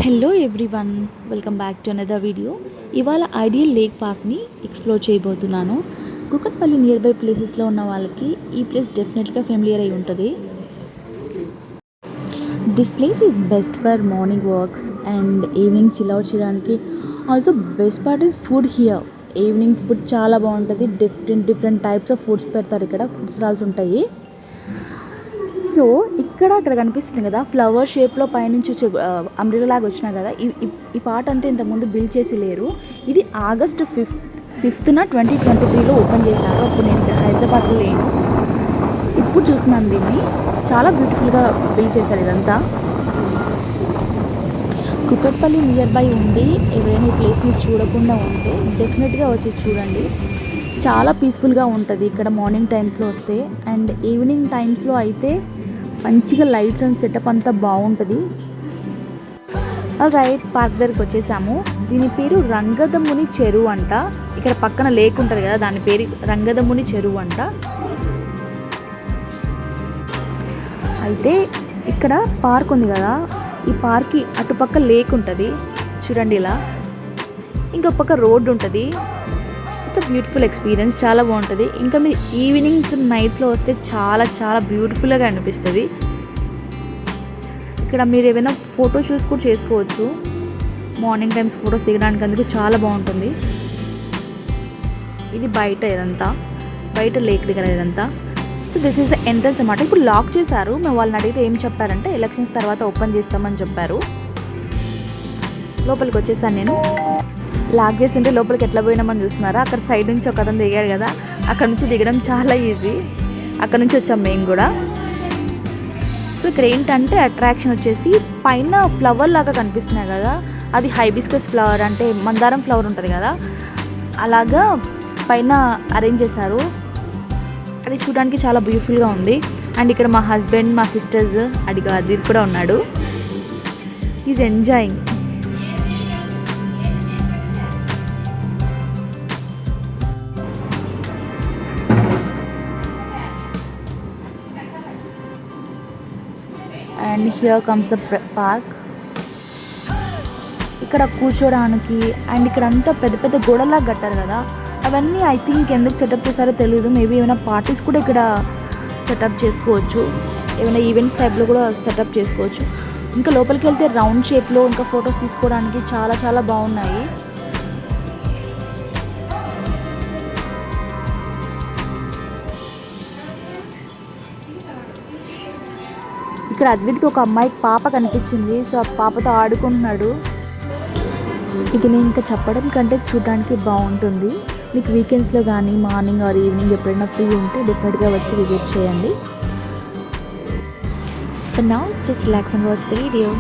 Hello everyone, welcome back to another video. ఇవాళ ideal lake పార్క్ని explore చేయబోతున్నాను. Kukatpally near by ప్లేసెస్లో ఉన్న వాళ్ళకి ఈ ప్లేస్ డెఫినెట్గా ఫెమిలియర్ అయి ఉంటుంది. This place is best for morning walks and evening chill out చేయడానికి. Also best part is food here. Evening food చాలా బాగుంటుంది. డిఫరెంట్ టైప్స్ ఆఫ్ ఫుడ్స్ పెడతారు. ఇక్కడ ఫుడ్ స్టాల్స్ ఉంటాయి. సో ఇక్కడ కనిపిస్తుంది కదా, ఫ్లవర్ షేప్లో పైనుంచి వచ్చే అంబ్రెల్లా లాగా వచ్చినా కదా, ఈ పార్ట్ అంతా ఇంతకుముందు బిల్డ్ చేసి లేరు. ఇది ఆగస్ట్ 5th 2023లో ఓపెన్ చేశారు. అప్పుడు నేను ఇక్కడ హైదరాబాద్లో లేను. ఇప్పుడు చూస్తున్నాను దీన్ని. చాలా బ్యూటిఫుల్గా బిల్డ్ చేశారు ఇదంతా. కూకట్పల్లి నియర్ బై ఉండి ఎవరైనా ఈ ప్లేస్ని చూడకుండా ఉంటే డెఫినెట్గా వచ్చి చూడండి. చాలా పీస్ఫుల్గా ఉంటుంది ఇక్కడ మార్నింగ్ టైమ్స్లో వస్తే. అండ్ ఈవినింగ్ టైమ్స్లో అయితే మంచిగా లైట్స్ అండ్ సెటప్ అంతా బాగుంటుంది. రైట్, పార్క్ దగ్గరికి వచ్చేసాము. దీని పేరు రంగదముని చెరువు అంట. ఇక్కడ పక్కన లేక్ ఉంటుంది కదా, దాని పేరు రంగదముని చెరువు అంట. అయితే ఇక్కడ పార్క్ ఉంది కదా, ఈ పార్క్కి అటుపక్క లేక్ ఉంటుంది చూడండి ఇలా. ఇంకో పక్క రోడ్డు ఉంటుంది. ఇట్స్ అ బ్యూటిఫుల్ ఎక్స్పీరియన్స్, చాలా బాగుంటుంది. ఇంకా మీరు ఈవినింగ్స్ నైట్స్లో వస్తే చాలా చాలా బ్యూటిఫుల్గా అనిపిస్తుంది. ఇక్కడ మీరు ఏమైనా ఫోటో షూట్స్ కూడా చేసుకోవచ్చు. మార్నింగ్ టైమ్స్ ఫొటోస్ దిగడానికి అందుకు చాలా బాగుంటుంది. ఇది బయట, ఇదంతా బయట లేక్ దగ్గర ఇదంతా. So this is the entrance అన్నమాట. ఇప్పుడు లాక్ చేశారు. మేము వాళ్ళని అడిగితే ఏం చెప్పారంటే ఎలక్షన్స్ తర్వాత ఓపెన్ చేస్తామని చెప్పారు. లోపలికి వచ్చేసాను నేను. లాక్ చేస్తుంటే లోపలికి ఎట్లా పోయినామని చూస్తున్నారా? అక్కడ సైడ్ నుంచి ఒక అతను దిగారు కదా, అక్కడ నుంచి దిగడం చాలా ఈజీ. అక్కడ నుంచి వచ్చాం మేము కూడా. సో ఇక్కడ ఏంటంటే అట్రాక్షన్ వచ్చేసి పైన ఫ్లవర్ లాగా కనిపిస్తున్నాయి కదా, అది హైబిస్కస్ ఫ్లవర్, అంటే మందారం ఫ్లవర్ ఉంటుంది కదా, అలాగా పైన అరేంజ్ చేశారు. అది చూడడానికి చాలా బ్యూటిఫుల్గా ఉంది. అండ్ ఇక్కడ మా హస్బెండ్, మా సిస్టర్స్, అడిగా అజీర్ కూడా ఉన్నాడు. Is enjoying. And here comes the park. ఇక్కడ కూర్చోడానికి అండ్ ఇక్కడ అంతా పెద్ద పెద్ద గోడలాగా కట్టారు కదా, అవన్నీ ఐ థింక్ ఎందుకు సెటప్ చేశారో తెలియదు. మేబీ ఏమైనా పార్టీస్ కూడా ఇక్కడ సెటప్ చేసుకోవచ్చు, ఏమైనా ఈవెంట్స్ టైప్లో కూడా సెటప్ చేసుకోవచ్చు. ఇంకా లోపలికి వెళ్తే రౌండ్ షేప్లో ఇంకా ఫొటోస్ తీసుకోవడానికి చాలా చాలా బాగున్నాయి. ఇక్కడ అద్విత్కి ఒక అమ్మాయికి పాప కనిపించింది. సో ఆ పాపతో ఆడుకుంటున్నాడు. ఇది నేను ఇంకా చెప్పడం కంటే చూడడానికి బాగుంటుంది. మీకు వీకెండ్స్లో కానీ మార్నింగ్ ఆర్ ఈవినింగ్ ఎప్పుడైనా ఫ్రీ ఉంటే డెఫినెట్గా వచ్చి విజిట్ చేయండి. For now just relax and watch the video.